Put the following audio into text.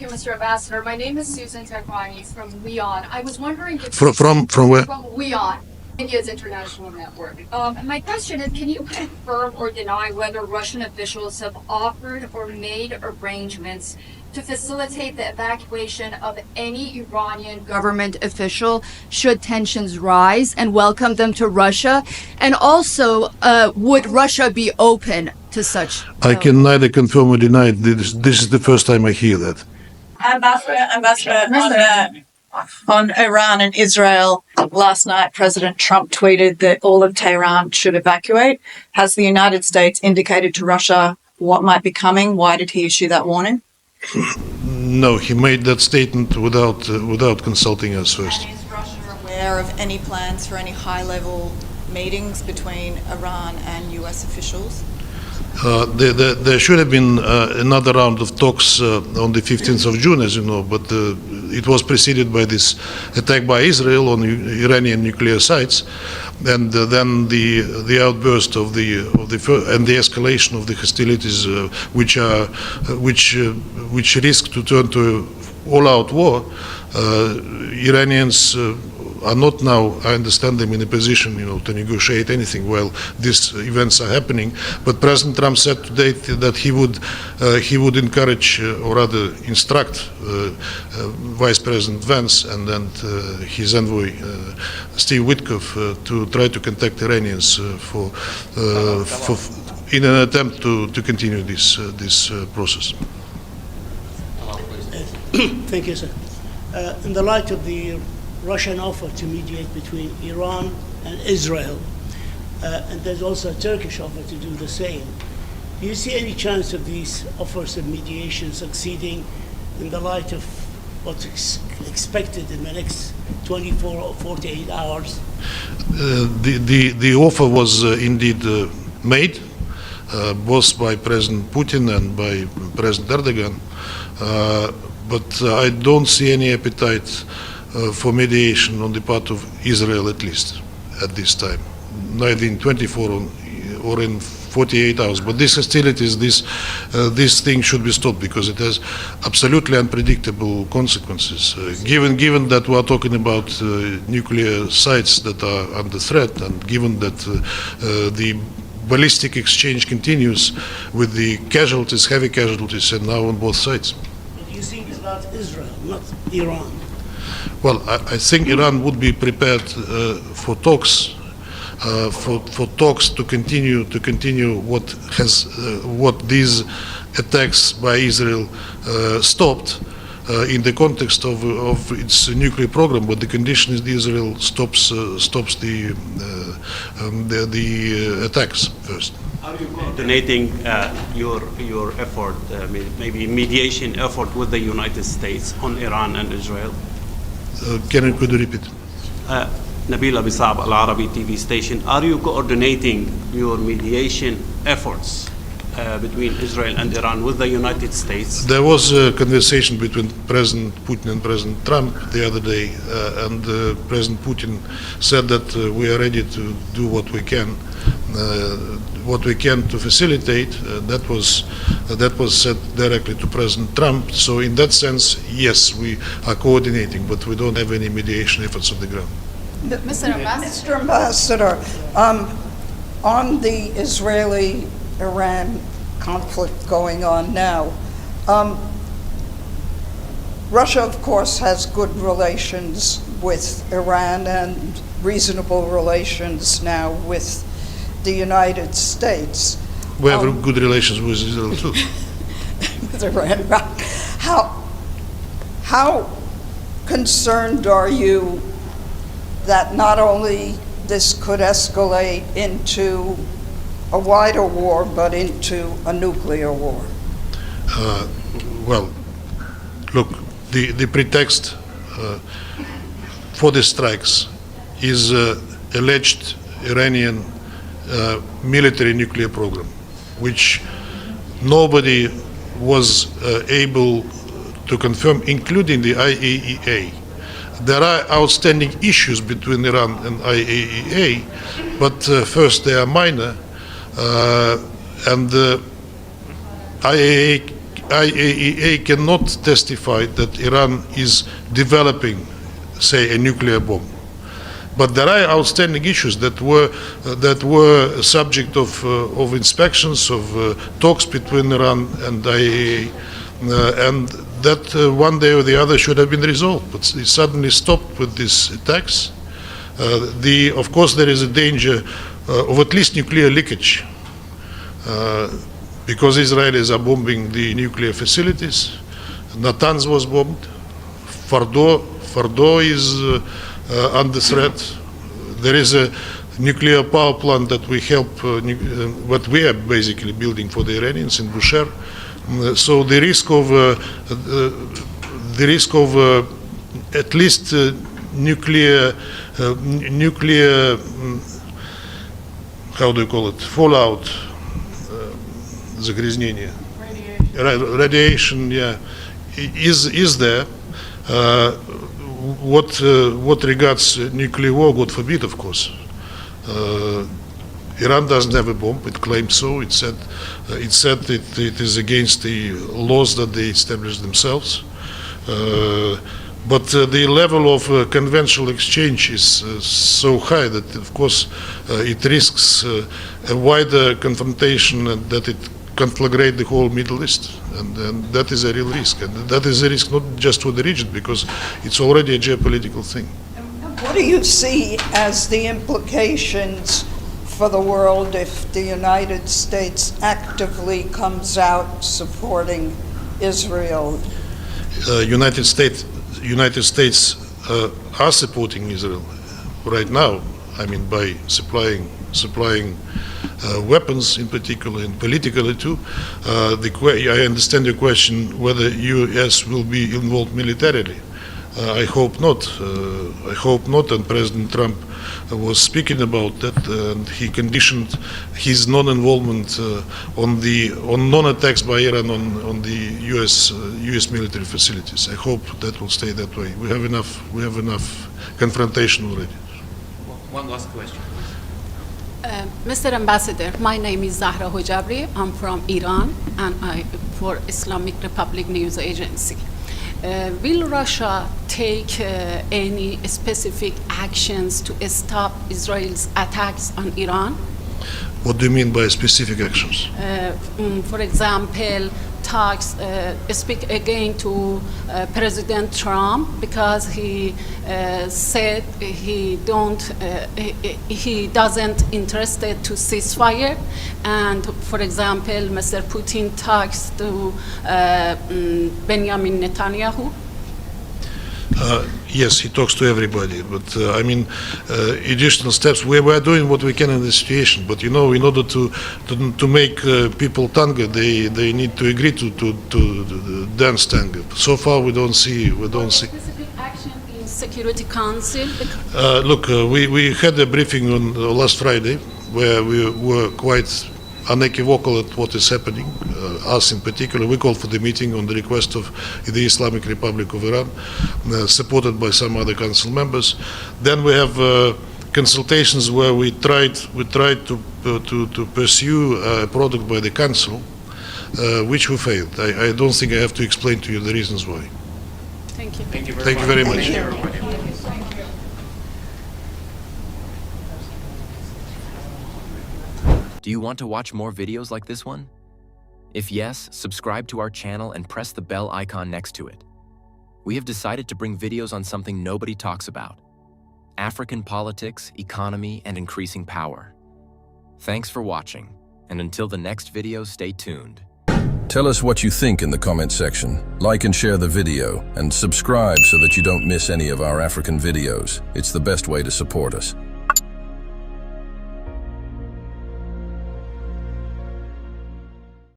Thank you, Mr. Ambassador. My name is Susan Tekwani from WION. I was wondering if From where? from WION, India's international network. My question is, can you confirm or deny whether Russian officials have offered or made arrangements to facilitate the evacuation of any Iranian government official should tensions rise and welcome them to Russia? And also, would Russia be open to such? I can neither confirm or deny it. This is the first time I hear that. Ambassador, on Iran and Israel, last night President Trump tweeted that all of Tehran should evacuate. Has the United States indicated to Russia what might be coming? Why did he issue that warning? No, he made that statement without consulting us first. And is Russia aware of any plans for any high-level meetings between Iran and U.S. officials? There should have been another round of talks on the 15th of June, as you know, but it was preceded by this attack by Israel on Iranian nuclear sites, and then the outburst of and the escalation of the hostilities, which risk to turn to all-out war. Iranians are not now, I understand them, in a position, to negotiate anything while these events are happening. But President Trump said today that he would encourage, or rather instruct, Vice President Vance and then his envoy Steve Witkoff to try to contact Iranians in an attempt to continue this process. Thank you, sir. In the light of the Russian offer to mediate between Iran and Israel, and there's also a Turkish offer to do the same, do you see any chance of these offers of mediation succeeding in the light of what's expected in the next 24 or 48 hours? The offer was indeed made, both by President Putin and by President Erdogan, but I don't see any appetite for mediation on the part of Israel, at least at this time, neither in 24 or in 48 hours. But these hostilities, this thing should be stopped because it has absolutely unpredictable consequences. Given that we are talking about nuclear sites that are under threat, and given that the ballistic exchange continues with the casualties, heavy casualties, and now on both sides. But you think it's about Israel, not Iran? Well, I think Iran would be prepared for talks, for talks to continue what these attacks by Israel stopped in the context of its nuclear program. But the condition is that Israel stops the attacks first. Are you coordinating your effort, maybe mediation effort with the United States on Iran and Israel? Could you repeat? Nabila Bisab, Al Arabi TV station. Are you coordinating your mediation efforts between Israel and Iran with the United States? There was a conversation between President Putin and President Trump the other day, and President Putin said that we are ready to do what we can to facilitate. That was said directly to President Trump. So in that sense, yes, we are coordinating, but we don't have any mediation efforts on the ground. Mr. Ambassador. Mr. Ambassador, on the Israeli-Iran conflict going on now, Russia, of course, has good relations with Iran and reasonable relations now with the United States. We have good relations with Israel too. With Iran. How concerned are you that not only this could escalate into a wider war, but into a nuclear war? Well, look, the pretext for the strikes is alleged Iranian military nuclear program, which nobody was able to confirm, including the IAEA. There are outstanding issues between Iran and IAEA, but first they are minor, and the IAEA IAEA cannot testify that Iran is developing, say, a nuclear bomb. But there are outstanding issues that were subject of inspections, of talks between Iran and IAEA, and that one day or the other should have been resolved. But it suddenly stopped with these attacks. Of course, there is a danger of at least nuclear leakage, because Israelis are bombing the nuclear facilities. Natanz was bombed. Fordo is under threat. There is a nuclear power plant that we help, what we are basically building for the Iranians in Bushehr. So the risk of at least nuclear, how do you call it, fallout, загрязнение, radiation, yeah, is there. What regards nuclear war, God forbid, of course. Iran doesn't have a bomb. It claims so. It said it is against the laws that they established themselves. But the level of conventional exchange is so high that, of course, it risks a wider confrontation, and that it conflagrate the whole Middle East, and that is a real risk, and that is a risk not just for the region, because it's already a geopolitical thing. What do you see as the implications for the world if the United States actively comes out supporting Israel? United States are supporting Israel right now. I mean, by supplying weapons in particular, and politically too. I understand your question whether U.S. will be involved militarily. I hope not. And President Trump was speaking about that, and he conditioned his non-involvement on non-attacks by Iran on the U.S. military facilities. I hope that will stay that way. We have enough confrontation already. One last question. Mr. Ambassador, my name is Zahra Hojabri. I'm from Iran, and I for Islamic Republic News Agency. Will Russia take any specific actions to stop Israel's attacks on Iran? What do you mean by specific actions? For example, talks speak again to President Trump, because he said he doesn't interested to ceasefire, and for example, Mr. Putin talks to Benjamin Netanyahu. Yes, he talks to everybody, but I mean, additional steps. We are doing what we can in the situation, but you know, in order to make people tango, they need to agree to dance tango. So far, we don't see. Specific action in Security Council. Look, we had a briefing on last Friday where we were quite unequivocal at what is happening. Us in particular, we called for the meeting on the request of the Islamic Republic of Iran, supported by some other council members. Then we have consultations where we tried to pursue a product by the council, which we failed. I don't think I have to explain to you the reasons why. Thank you. Thank you Thank you very much. Do you want to watch more videos like this one? If yes, subscribe to our channel and press the bell icon next to it. We have decided to bring videos on something nobody talks about: African politics, economy, and increasing power. Thanks for watching, and until the next video, stay tuned. Tell us what you think in the comment section. Like and share the video, and subscribe so that you don't miss any of our African videos. It's the best way to support us.